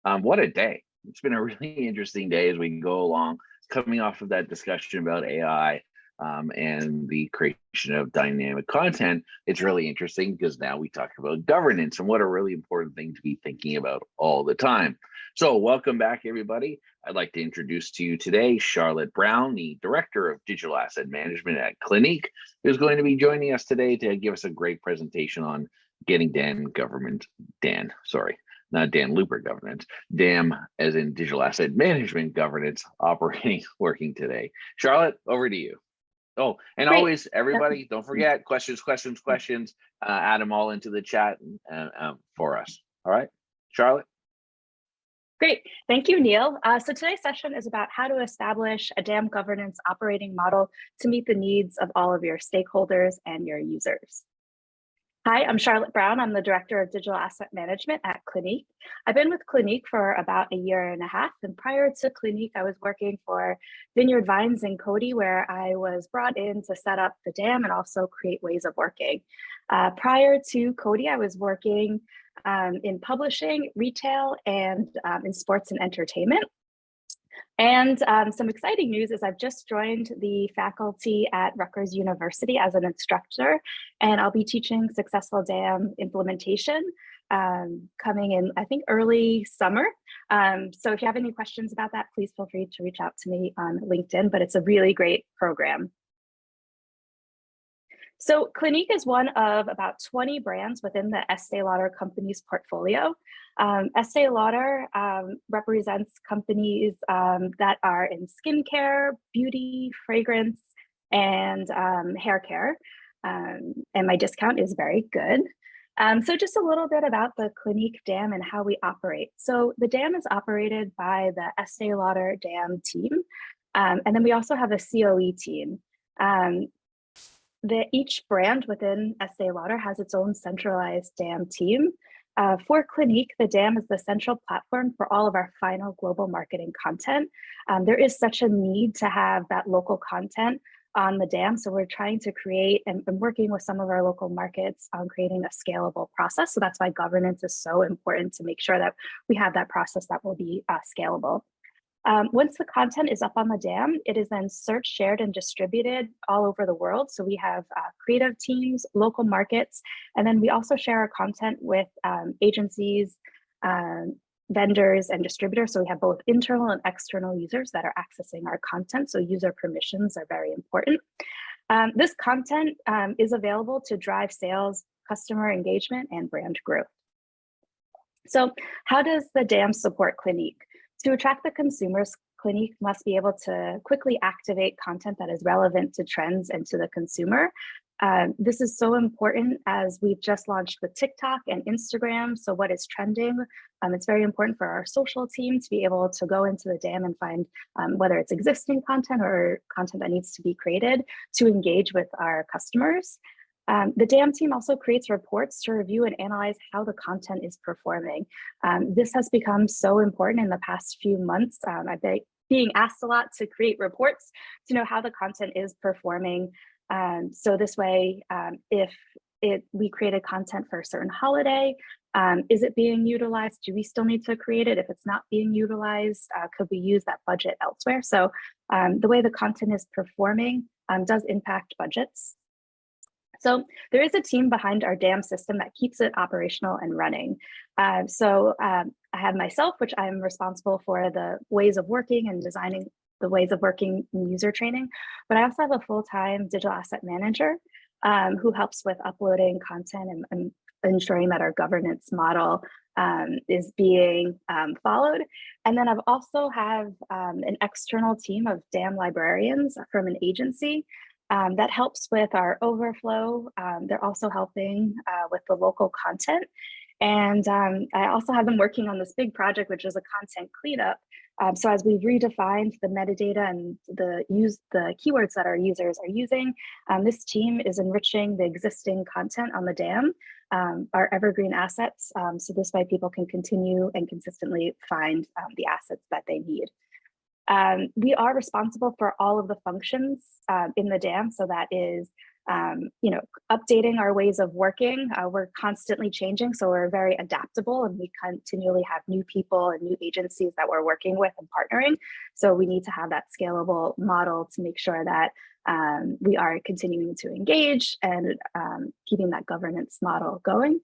What a day. It's been a really interesting day as we go along, coming off of that discussion about AI and the creation of dynamic content. It's really interesting because now we talk about governance and what a really important thing to be thinking about all the time. So welcome back, everybody. I'd like to introduce to you today Charlotte Brown, the Director of Digital Asset Management at Clinique, who's going to be joining us today to give us a great presentation on getting not Dan Looper governance, DAM as in digital asset management governance operating, working today. Charlotte, over to you. Oh, and Great. Always, everybody, don't forget, questions, add them all into the chat for us. All right, Charlotte? Great, thank you, Neil. So today's session is about how to establish a DAM governance operating model to meet the needs of all of your stakeholders and your users. Hi, I'm Charlotte Brown. I'm the Director of Digital Asset Management at Clinique. I've been with Clinique for about a year and a half, and prior to Clinique, I was working for Vineyard Vines and Coty, where I was brought in to set up the DAM and also create ways of working. Prior to Coty, I was working in publishing, retail, and in sports and entertainment. And some exciting news is I've just joined the faculty at Rutgers University as an instructor, and I'll be teaching successful DAM implementation coming in, I think, early summer. So if you have any questions about that, please feel free to reach out to me on LinkedIn, but it's a really great program. So Clinique is one of about 20 brands within the Estee Lauder company's portfolio. Estee Lauder represents companies that are in skincare, beauty, fragrance, and hair care. And my discount is very good. So just a little bit about the Clinique DAM and how we operate. So the DAM is operated by the Estee Lauder DAM team. And then we also have a COE team. Each brand within Estee Lauder has its own centralized DAM team. For Clinique, the DAM is the central platform for all of our final global marketing content. There is such a need to have that local content on the DAM, so we're trying to create and working with some of our local markets on creating a scalable process. So that's why governance is so important, to make sure that we have that process that will be scalable. Once the content is up on the DAM, it is then searched, shared, and distributed all over the world. So we have creative teams, local markets, and then we also share our content with agencies, vendors, and distributors. So we have both internal and external users that are accessing our content. So user permissions are very important. This content is available to drive sales, customer engagement, and brand growth. So how does the DAM support Clinique? To attract the consumers, Clinique must be able to quickly activate content that is relevant to trends and to the consumer. This is so important as we've just launched with TikTok and Instagram. So what is trending? It's very important for our social team to be able to go into the DAM and find whether it's existing content or content that needs to be created to engage with our customers. The DAM team also creates reports to review and analyze how the content is performing. This has become so important in the past few months. I've been being asked a lot to create reports to know how the content is performing. So this way, if we created content for a certain holiday, is it being utilized? Do we still need to create it? If it's not being utilized, could we use that budget elsewhere? So the way the content is performing does impact budgets. So there is a team behind our DAM system that keeps it operational and running. I have myself, which I'm responsible for the ways of working and designing the ways of working in user training, but I also have a full-time digital asset manager who helps with uploading content and ensuring that our governance model is being followed. And then I've also have an external team of DAM librarians from an agency that helps with our overflow. They're also helping with the local content. And I also have them working on this big project, which is a content cleanup. So as we've redefined the metadata and the keywords that our users are using, this team is enriching the existing content on the DAM, our evergreen assets. So this way people can continue and consistently find the assets that they need. We are responsible for all of the functions in the DAM. So that is updating our ways of working. We're constantly changing, so we're very adaptable, and we continually have new people and new agencies that we're working with and partnering. So we need to have that scalable model to make sure that we are continuing to engage and keeping that governance model going.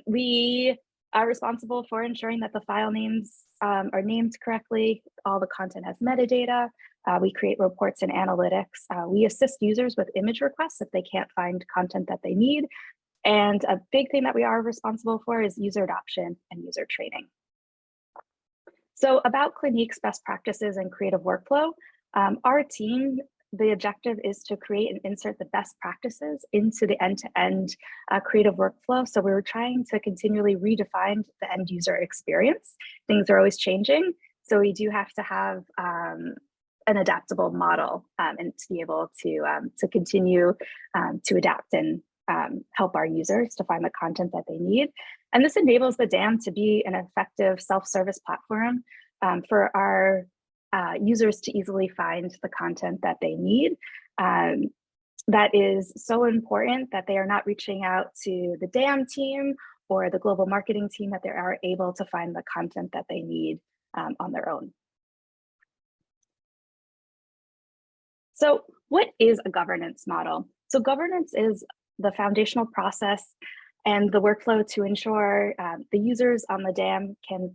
We are responsible for ensuring that the file names are named correctly. All the content has metadata. We create reports and analytics. We assist users with image requests if they can't find content that they need. And a big thing that we are responsible for is user adoption and user training. So about Clinique's best practices and creative workflow, our team, the objective is to create and insert the best practices into the end-to-end creative workflow. So we were trying to continually redefine the end user experience. Things are always changing. So we do have to have an adaptable model and to be able to continue to adapt and help our users to find the content that they need. And this enables the DAM to be an effective self-service platform for our users to easily find the content that they need. That is so important that they are not reaching out to the DAM team or the global marketing team, that they are able to find the content that they need on their own. So what is a governance model? So governance is the foundational process and the workflow to ensure the users on the DAM can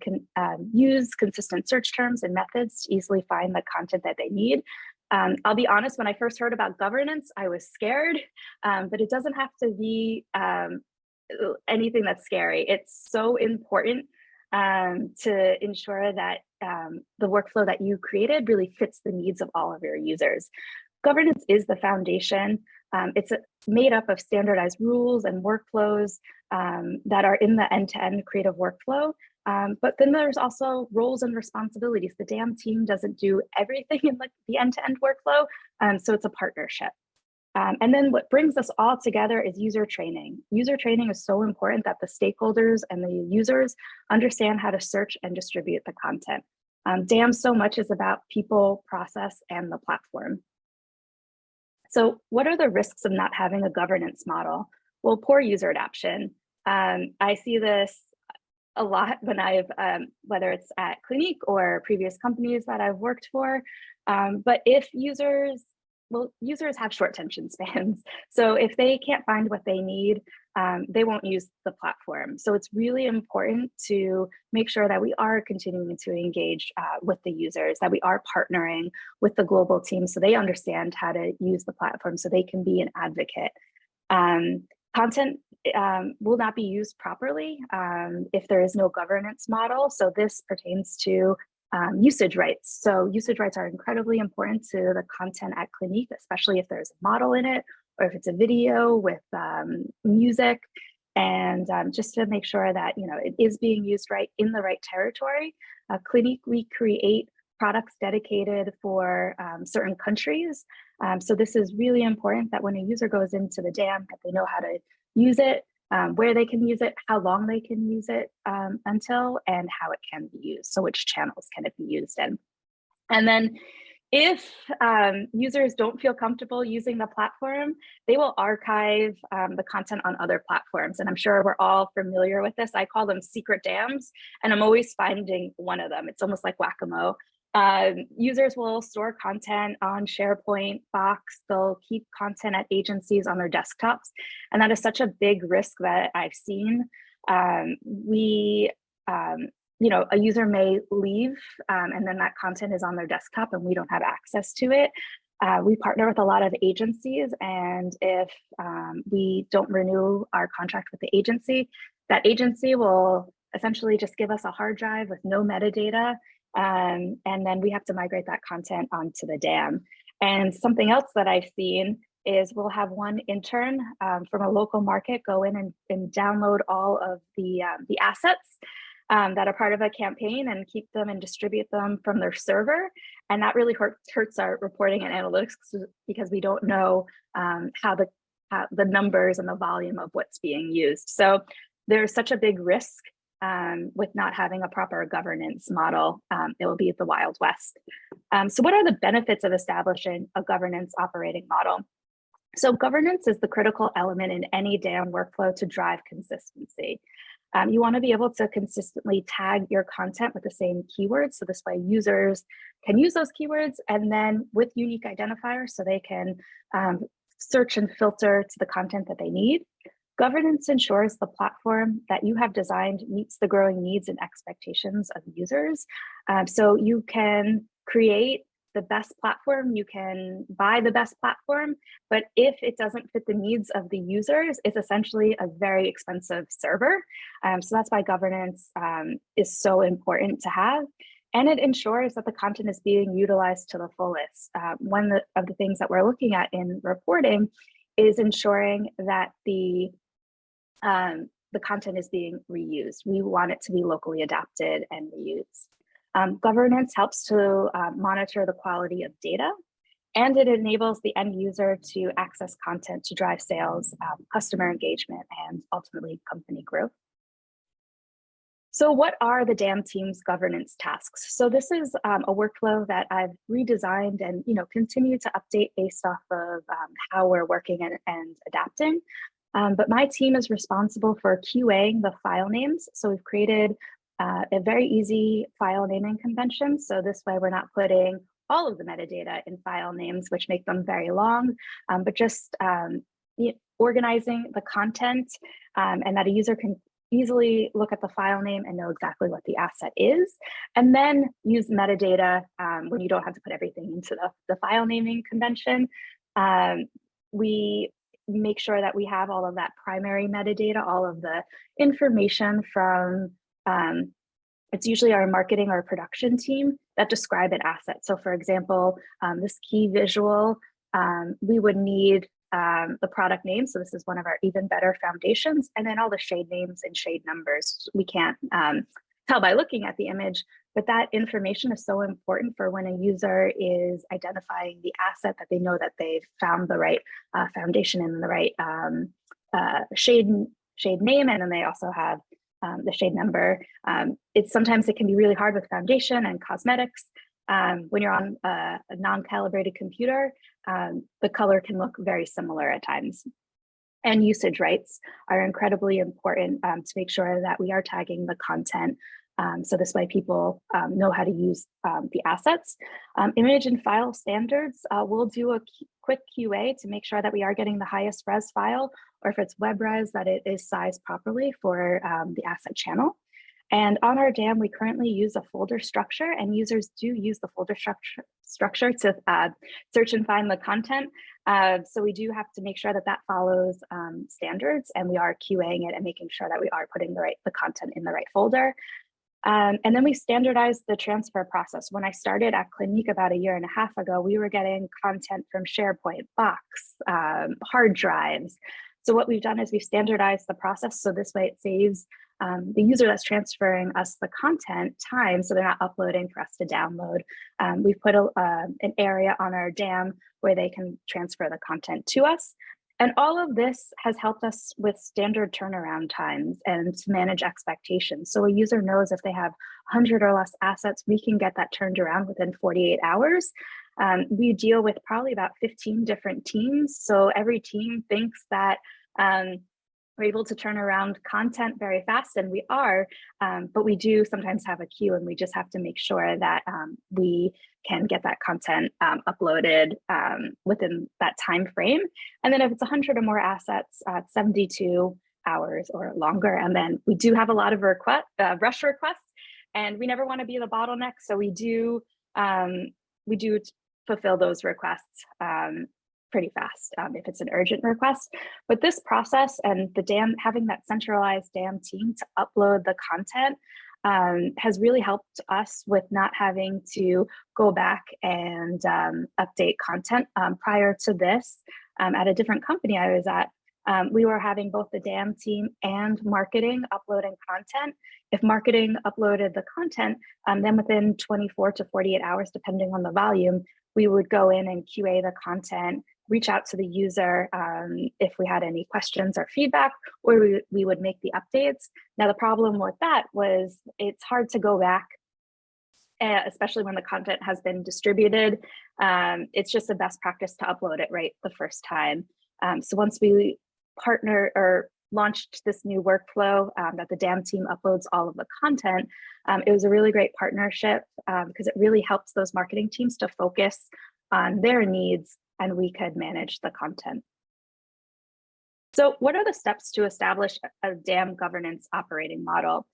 use consistent search terms and methods to easily find the content that they need. I'll be honest, when I first heard about governance, I was scared, but it doesn't have to be anything that's scary. It's so important to ensure that the workflow that you created really fits the needs of all of your users. Governance is the foundation. It's made up of standardized rules and workflows that are in the end-to-end creative workflow. But then there's also roles and responsibilities. The DAM team doesn't do everything in the end-to-end workflow, so it's a partnership. And then what brings us all together is user training. User training is so important that the stakeholders and the users understand how to search and distribute the content. DAM so much is about people, process, and the platform. So what are the risks of not having a governance model? Well, poor user adoption. I see this a lot when I've, whether it's at Clinique or previous companies that I've worked for, but if users have short attention spans. So if they can't find what they need, they won't use the platform. So it's really important to make sure that we are continuing to engage with the users, that we are partnering with the global team so they understand how to use the platform so they can be an advocate. Content will not be used properly if there is no governance model. So this pertains to usage rights. So usage rights are incredibly important to the content at Clinique, especially if there's a model in it, or if it's a video with music, and just to make sure that it is being used right in the right territory. Clinique, we create products dedicated for certain countries. So this is really important that when a user goes into the DAM, that they know how to use it, where they can use it, how long they can use it until, and how it can be used. So which channels can it be used in? And then if users don't feel comfortable using the platform, they will archive the content on other platforms. And I'm sure we're all familiar with this. I call them secret DAMs, and I'm always finding one of them. It's almost like whack-a-mole. Users will store content on SharePoint, Box. They'll keep content at agencies on their desktops. And that is such a big risk that I've seen. A user may leave and then that content is on their desktop and we don't have access to it. We partner with a lot of agencies, and if we don't renew our contract with the agency, that agency will essentially just give us a hard drive with no metadata. And then we have to migrate that content onto the DAM. And something else that I've seen is we'll have one intern from a local market go in and download all of the assets that are part of a campaign and keep them and distribute them from their server. And that really hurts our reporting and analytics because we don't know how the numbers and the volume of what's being used. So there's such a big risk with not having a proper governance model. It will be the Wild West. So what are the benefits of establishing a governance operating model? So governance is the critical element in any DAM workflow to drive consistency. You want to be able to consistently tag your content with the same keywords. So this way users can use those keywords, and then with unique identifiers so they can search and filter to the content that they need. Governance ensures the platform that you have designed meets the growing needs and expectations of users. So you can create the best platform, you can buy the best platform, but if it doesn't fit the needs of the users, it's essentially a very expensive server. So that's why governance is so important to have. And it ensures that the content is being utilized to the fullest. One of the things that we're looking at in reporting is ensuring that the content is being reused. We want it to be locally adapted and reused. Governance helps to monitor the quality of data, and it enables the end user to access content to drive sales, customer engagement, and ultimately company growth. So what are the DAM team's governance tasks? So this is a workflow that I've redesigned and continue to update based off of how we're working and adapting. But my team is responsible for QAing the file names. So we've created a very easy file naming convention. So this way we're not putting all of the metadata in file names, which make them very long, but just organizing the content and that a user can easily look at the file name and know exactly what the asset is, and then use metadata when you don't have to put everything into the file naming convention. We make sure that we have all of that primary metadata, all of the information from, it's usually our marketing or production team that describe an asset. So for example, this key visual, we would need the product name. So this is one of our even better foundations, and then all the shade names and shade numbers. We can't tell by looking at the image, but that information is so important for when a user is identifying the asset, that they know that they've found the right foundation and the right shade name, and then they also have the shade number. Sometimes it can be really hard with foundation and cosmetics. When you're on a non-calibrated computer, the color can look very similar at times. And usage rights are incredibly important to make sure that we are tagging the content. So this way people know how to use the assets. Image and file standards, we'll do a quick QA to make sure that we are getting the highest res file, or if it's web res, that it is sized properly for the asset channel. And on our DAM, we currently use a folder structure, and users do use the folder structure to search and find the content. So we do have to make sure that that follows standards, and we are QAing it and making sure that we are putting the content in the right folder. And then we standardized the transfer process. When I started at Clinique about 1.5 years ago, we were getting content from SharePoint, Box, hard drives. So what we've done is we've standardized the process. So this way it saves the user that's transferring us the content time, so they're not uploading for us to download. We've put an area on our DAM where they can transfer the content to us. And all of this has helped us with standard turnaround times and to manage expectations. So a user knows if they have 100 or less assets, we can get that turned around within 48 hours. We deal with probably about 15 different teams. So every team thinks that we're able to turn around content very fast, and we are, but we do sometimes have a queue, and we just have to make sure that we can get that content uploaded within that time frame. And then if it's 100 or more assets, 72 hours or longer. And then we do have a lot of rush requests, and we never want to be the bottleneck. So we do fulfill those requests pretty fast if it's an urgent request. But this process and the DAM, having that centralized DAM team to upload the content has really helped us with not having to go back and update content. Prior to this, at a different company I was at, we were having both the DAM team and marketing uploading content. If marketing uploaded the content, then within 24 to 48 hours, depending on the volume, we would go in and QA the content, reach out to the user if we had any questions or feedback, or we would make the updates. Now, the problem with that was it's hard to go back, especially when the content has been distributed. It's just a best practice to upload it right the first time. So once we partner or launched this new workflow that the DAM team uploads all of the content, it was a really great partnership because it really helps those marketing teams to focus on their needs, and we could manage the content. So what are the steps to establish a DAM governance operating model?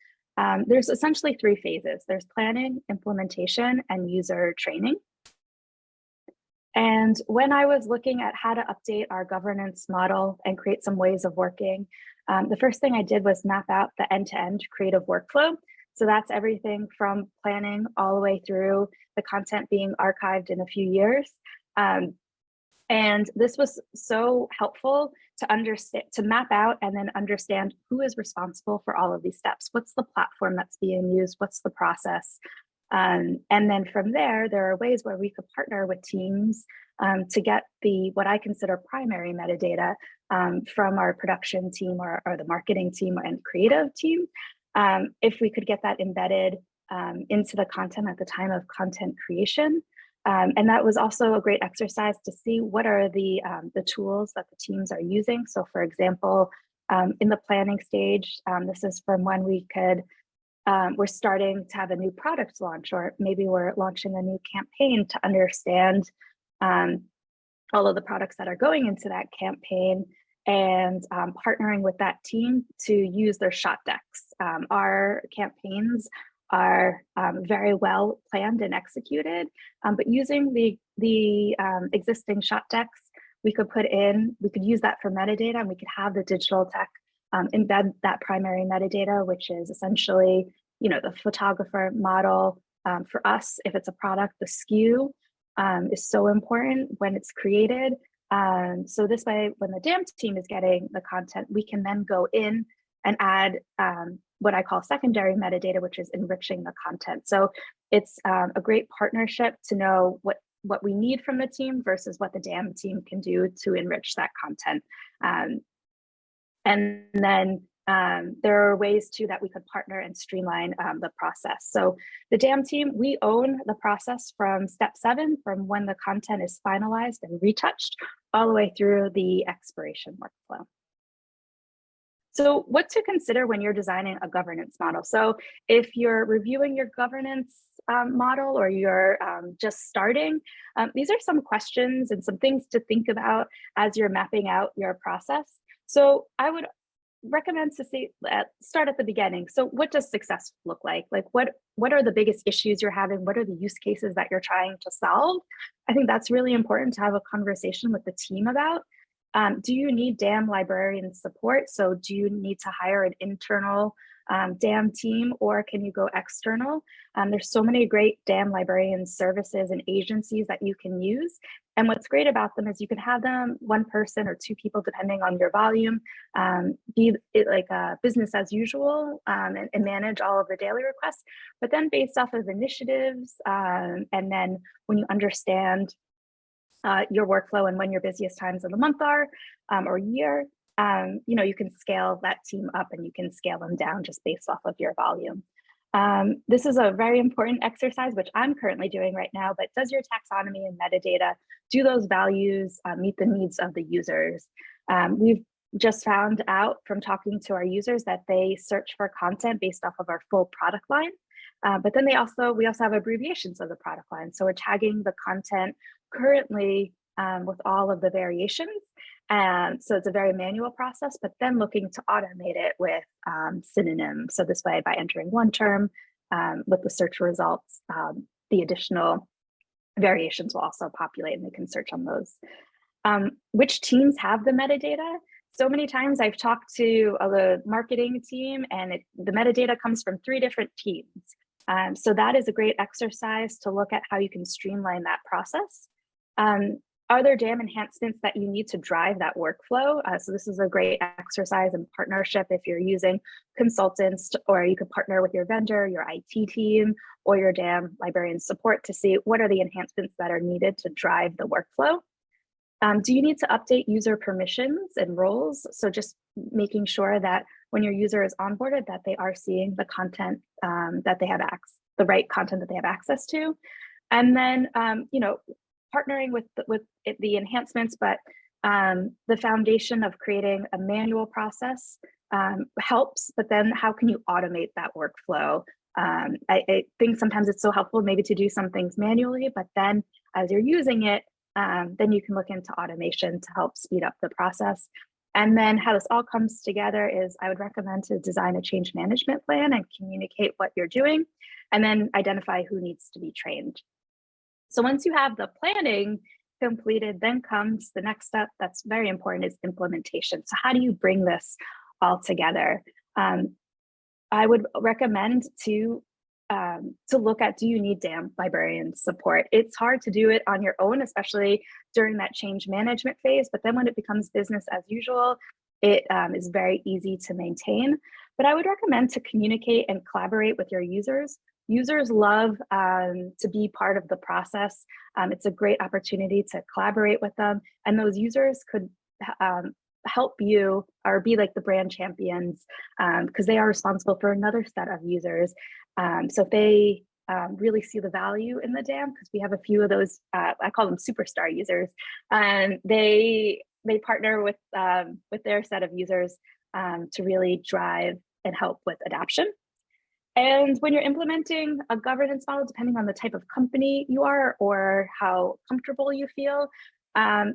There's essentially 3 phases. There's planning, implementation, and user training. And when I was looking at how to update our governance model and create some ways of working, the first thing I did was map out the end-to-end creative workflow. So that's everything from planning all the way through the content being archived in a few years. And this was so helpful to understand, to map out and then understand who is responsible for all of these steps. What's the platform that's being used? What's the process? And then from there are ways where we could partner with teams to get what I consider primary metadata from our production team or the marketing team and creative team. If we could get that embedded into the content at the time of content creation. And that was also a great exercise to see what are the tools that the teams are using. So for example, in the planning stage, this is from when we could, we're starting to have a new product launch, or maybe we're launching a new campaign to understand all of the products that are going into that campaign and partnering with that team to use their shot decks. Our campaigns are very well planned and executed, but using the existing shot decks, we could use that for metadata, and we could have the digital tech embed that primary metadata, which is essentially, the photographer model. For us, if it's a product, the SKU is so important when it's created. So this way, when the DAM team is getting the content, we can then go in and add what I call secondary metadata, which is enriching the content. So it's a great partnership to know what we need from the team versus what the DAM team can do to enrich that content. And then there are ways too that we could partner and streamline the process. So the DAM team, we own the process from step 7, from when the content is finalized and retouched, all the way through the expiration workflow. So what to consider when you're designing a governance model? So if you're reviewing your governance model, or you're just starting, these are some questions and some things to think about as you're mapping out your process. So I would recommend to start at the beginning. So what does success look like? Like what are the biggest issues you're having? What are the use cases that you're trying to solve? I think that's really important to have a conversation with the team about. Do you need DAM librarian support? So do you need to hire an internal DAM team, or can you go external? There's so many great DAM librarian services and agencies that you can use. And what's great about them is you can have them 1 person or 2 people, depending on your volume, be it like a business as usual, and manage all of the daily requests, but then based off of initiatives. And then when you understand your workflow and when your busiest times of the month are, or year, you can scale that team up and you can scale them down just based off of your volume. This is a very important exercise, which I'm currently doing right now, but does your taxonomy and metadata, do those values meet the needs of the users? We've just found out from talking to our users that they search for content based off of our full product line. But then we also have abbreviations of the product line. So we're tagging the content currently with all of the variations. So it's a very manual process, but then looking to automate it with synonyms. So this way, by entering one term with the search results, the additional variations will also populate and they can search on those. Which teams have the metadata? So many times I've talked to the marketing team and the metadata comes from 3 different teams. So that is a great exercise to look at how you can streamline that process. Are there DAM enhancements that you need to drive that workflow? So this is a great exercise in partnership if you're using consultants, or you could partner with your vendor, your IT team, or your DAM librarian support to see what are the enhancements that are needed to drive the workflow. Do you need to update user permissions and roles? So just making sure that when your user is onboarded, that they are seeing the content that they have the right content that they have access to. And then, partnering with the enhancements, but The foundation of creating a manual process helps, but then how can you automate that workflow? I think sometimes it's so helpful maybe to do some things manually, but then as you're using it, then you can look into automation to help speed up the process. And then how this all comes together is I would recommend to design a change management plan and communicate what you're doing, and then identify who needs to be trained. So once you have the planning completed, then comes the next step that's very important, is implementation. So how do you bring this all together? I would recommend to look at, do you need DAM librarian support? It's hard to do it on your own, especially during that change management phase. But then when it becomes business as usual, it is very easy to maintain. But I would recommend to communicate and collaborate with your users. Users love to be part of the process. It's a great opportunity to collaborate with them. And those users could help you or be like the brand champions, because they are responsible for another set of users. So if they really see the value in the DAM, because we have a few of those, I call them superstar users, and they partner with their set of users to really drive and help with adoption. And when you're implementing a governance model, depending on the type of company you are or how comfortable you feel,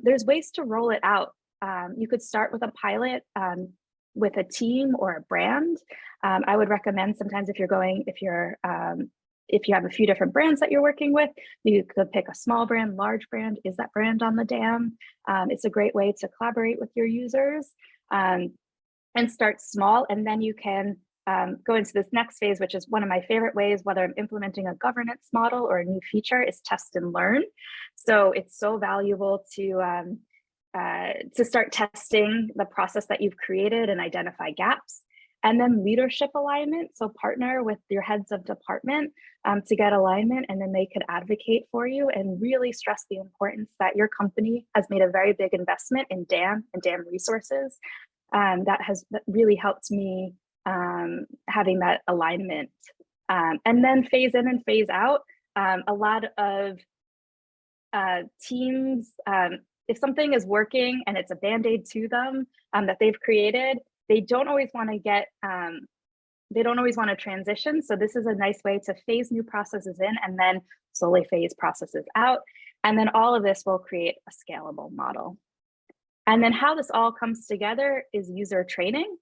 there's ways to roll it out. You could start with a pilot with a team or a brand. I would recommend sometimes if you have a few different brands that you're working with, you could pick a small brand, large brand. Is that brand on the DAM? It's a great way to collaborate with your users and start small. And then you can go into this next phase, which is one of my favorite ways, whether I'm implementing a governance model or a new feature, is test and learn. So it's so valuable to start testing the process that you've created and identify gaps. And then leadership alignment. So partner with your heads of department to get alignment, and then they could advocate for you and really stress the importance that your company has made a very big investment in DAM and DAM resources. That has really helped me having that alignment. And then phase in and phase out. A lot of teams, if something is working and it's a Band-Aid to them that they've created, they don't always want to transition. So this is a nice way to phase new processes in and then slowly phase processes out. And then all of this will create a scalable model. And then how this all comes together is user training.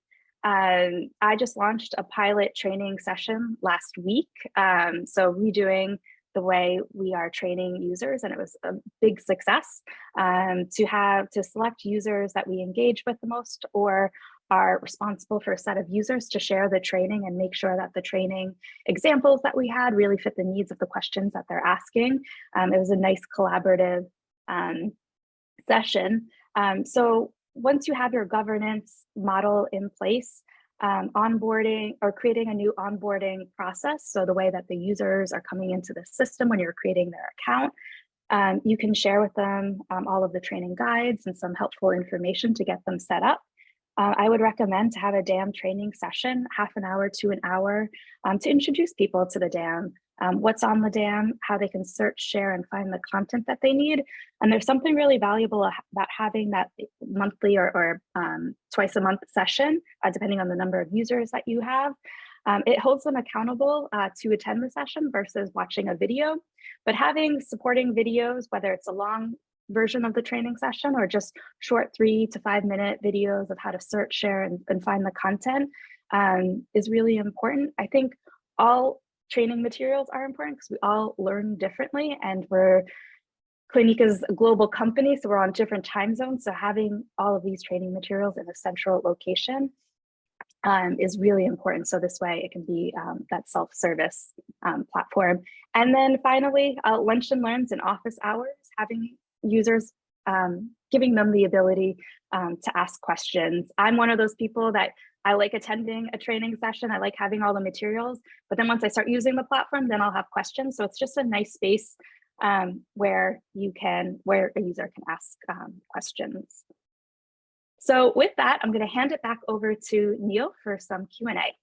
I just launched a pilot training session last week. So redoing the way we are training users, and it was a big success to select users that we engage with the most or are responsible for a set of users to share the training and make sure that the training examples that we had really fit the needs of the questions that they're asking. It was a nice collaborative session. So once you have your governance model in place, onboarding or creating a new onboarding process, so the way that the users are coming into the system when you're creating their account, you can share with them all of the training guides and some helpful information to get them set up. I would recommend to have a DAM training session, half an hour to an hour, to introduce people to the DAM, what's on the DAM, how they can search, share, and find the content that they need. And there's something really valuable about having that monthly or twice a month session, depending on the number of users that you have. It holds them accountable to attend the session versus watching a video. But having supporting videos, whether it's a long version of the training session or just short 3 to 5 minute videos of how to search, share, and find the content is really important. I think all training materials are important because we all learn differently, and Clinique is a global company, so we're on different time zones. So having all of these training materials in a central location is really important. So this way it can be that self-service platform. And then finally, lunch and learns in office hours, having users, giving them the ability to ask questions. I'm one of those people that I like attending a training session. I like having all the materials, but then once I start using the platform, then I'll have questions. So it's just a nice space where a user can ask questions. So with that, I'm going to hand it back over to Neil for some Q&A.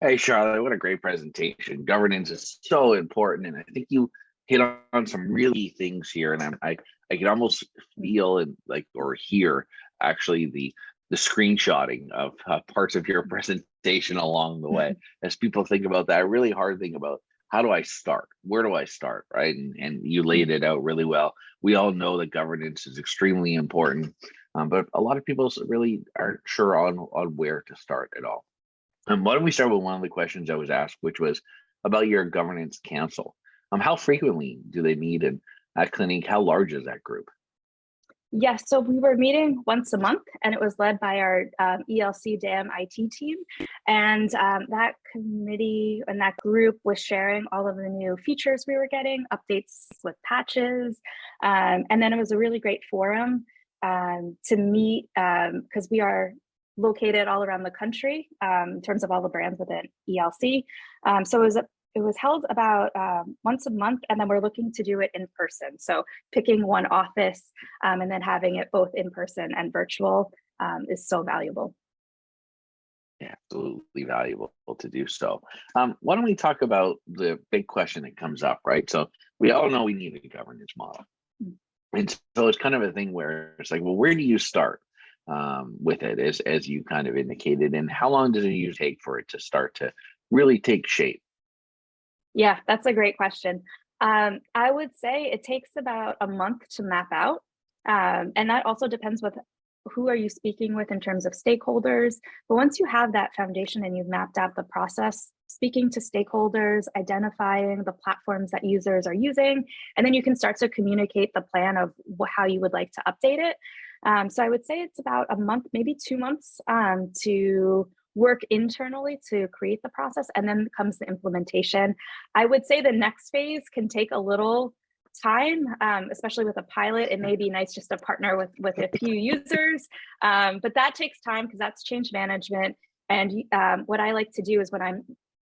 Hey, Charlotte, what a great presentation. Governance is so important. And I think you hit on some really things here, and I can almost feel and like or hear actually the screenshotting of parts of your presentation along the way as people think about that really hard thing about how do I start? Where do I start? Right. And you laid it out really well. We all know that governance is extremely important, but a lot of people really aren't sure on where to start at all. Why don't we start with one of the questions I was asked, which was about your governance council. How frequently do they meet, and at Clinique, how large is that group? Yes, so we were meeting once a month, and it was led by our ELC DAM IT team. And that committee and that group was sharing all of the new features we were getting, updates with patches. And then it was a really great forum to meet because we are located all around the country in terms of all the brands within ELC. So it was held about once a month, and then we're looking to do it in person. So picking one office and then having it both in person and virtual is so valuable. Yeah, absolutely valuable to do so. Why don't we talk about the big question that comes up, right? So we all know we need a governance model. And so it's kind of a thing where it's like, well, where do you start with it, as you kind of indicated, and how long does it usually take for it to start to really take shape? Yeah, that's a great question. I would say it takes about a month to map out. And that also depends with who are you speaking with in terms of stakeholders. But once you have that foundation and you've mapped out the process, speaking to stakeholders, identifying the platforms that users are using, and then you can start to communicate the plan of how you would like to update it. So I would say it's about a month, maybe 2 months to work internally to create the process, and then comes the implementation. I would say the next phase can take a little time, especially with a pilot. It may be nice just to partner with a few users, but that takes time because that's change management. And what I like to do is when I'm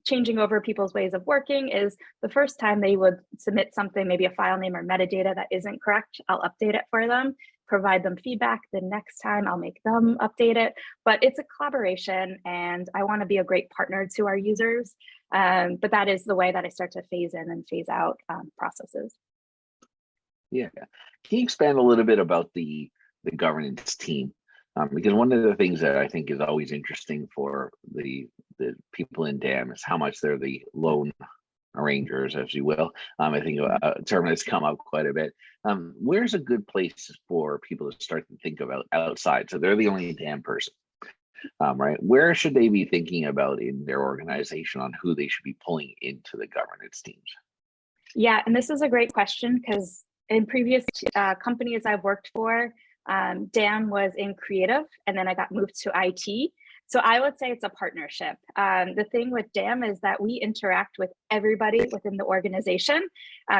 changing over people's ways of working is the first time they would submit something, maybe a file name or metadata that isn't correct, I'll update it for them, provide them feedback. The next time I'll make them update it, but it's a collaboration and I want to be a great partner to our users. But that is the way that I start to phase in and phase out processes. Yeah. Can you expand a little bit about the governance team? Because one of the things that I think is always interesting for the people in DAM is how much they're the lone arrangers, as you will. I think a term that's come up quite a bit. Where's a good place for people to start to think about outside? So they're the only DAM person, right? Where should they be thinking about in their organization on who they should be pulling into the governance teams? Yeah, and this is a great question because in previous companies I've worked for, DAM was in creative, and then I got moved to IT. So I would say it's a partnership. The thing with DAM is that we interact with everybody within the organization,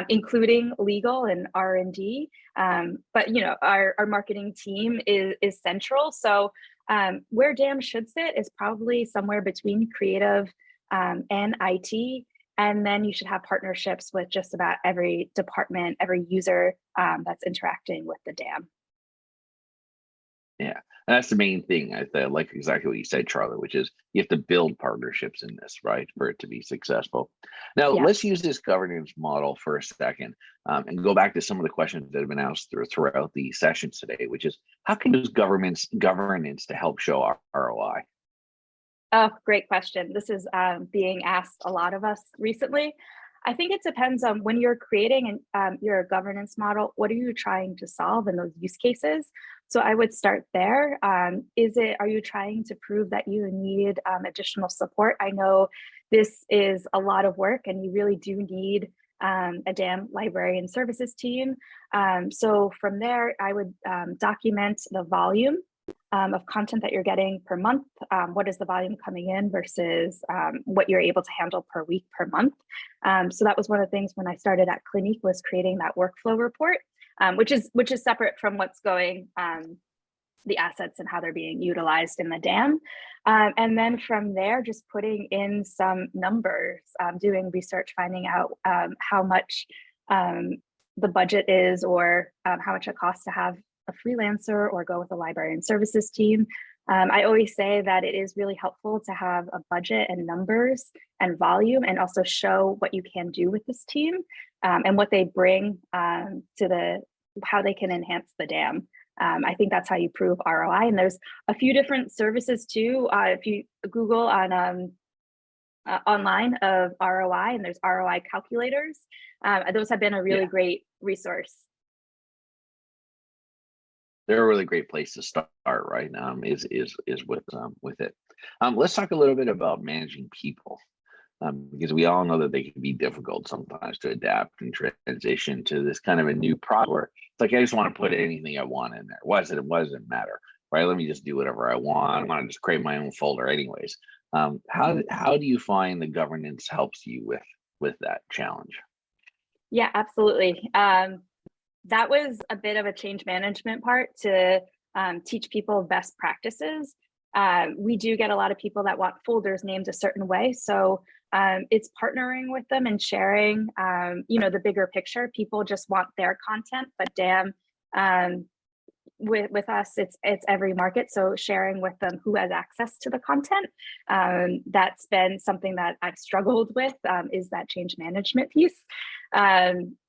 including legal and R&D. But our marketing team is central. So where DAM should sit is probably somewhere between creative and IT. And then you should have partnerships with just about every department, every user that's interacting with the DAM. Yeah, and that's the main thing. I like exactly what you said, Charlotte, which is you have to build partnerships in this, right, for it to be successful. Now, Yeah. let's use this governance model for a second and go back to some of the questions that have been asked throughout the sessions today, which is how can use governance to help show our ROI? Oh, great question. This is being asked a lot of us recently. I think it depends on when you're creating your governance model, what are you trying to solve in those use cases? So I would start there. Are you trying to prove that you need additional support? I know this is a lot of work and you really do need a DAM librarian services team. So from there, I would document the volume of content that you're getting per month. What is the volume coming in versus what you're able to handle per week, per month. So that was one of the things when I started at Clinique was creating that workflow report, which is separate from what's going, the assets and how they're being utilized in the DAM. And then from there, just putting in some numbers, doing research, finding out how much the budget is or how much it costs to have a freelancer or go with a librarian services team. I always say that it is really helpful to have a budget and numbers and volume, and also show what you can do with this team and what they bring to how they can enhance the DAM. I think that's how you prove ROI. And there's a few different services too. If you Google on online of ROI, and there's ROI calculators. Those have been a really great resource. They're a really great place to start, right? Is with it. Let's talk a little bit about managing people, because we all know that they can be difficult sometimes to adapt and transition to this kind of a new product. Where it's like, I just want to put anything I want in there. What does it matter, right? Let me just do whatever I want. I want to just create my own folder, anyways. How do you find the governance helps you with that challenge? Yeah, absolutely. That was a bit of a change management part to teach people best practices. We do get a lot of people that want folders named a certain way. So it's partnering with them and sharing, the bigger picture. People just want their content, but DAM, with us, it's every market. So sharing with them who has access to the content. That's been something that I've struggled with, is that change management piece.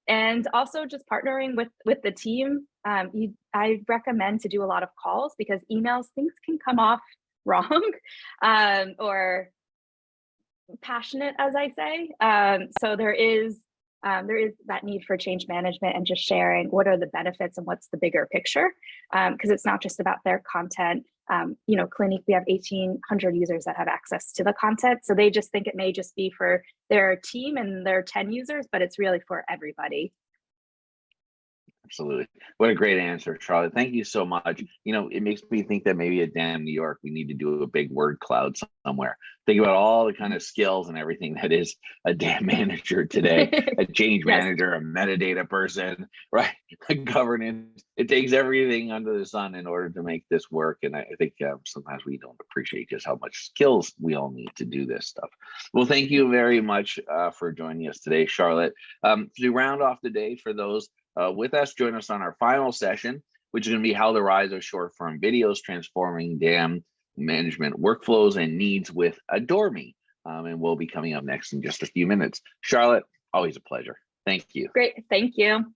And also just partnering with the team. I recommend to do a lot of calls, because emails, things can come off wrong or passionate, as I say. So there is that need for change management and just sharing what are the benefits and what's the bigger picture, because it's not just about their content. Clinique, we have 1,800 users that have access to the content. So they just think it may just be for their team and their 10 users, but it's really for everybody. Absolutely. What a great answer, Charlotte. Thank you so much. It makes me think that maybe at DAM New York, we need to do a big word cloud somewhere. Think about all the kind of skills and everything that is a DAM manager today, a change manager, a metadata person, right? A governance. It takes everything under the sun in order to make this work. And I think sometimes we don't appreciate just how much skills we all need to do this stuff. Well, thank you very much for joining us today, Charlotte. To round off the day, for those with us, join us on our final session, which is going to be how the rise of short-form videos transforming DAM management workflows and needs with Adore Me. And we'll be coming up next in just a few minutes. Charlotte, always a pleasure. Thank you. Great. Thank you.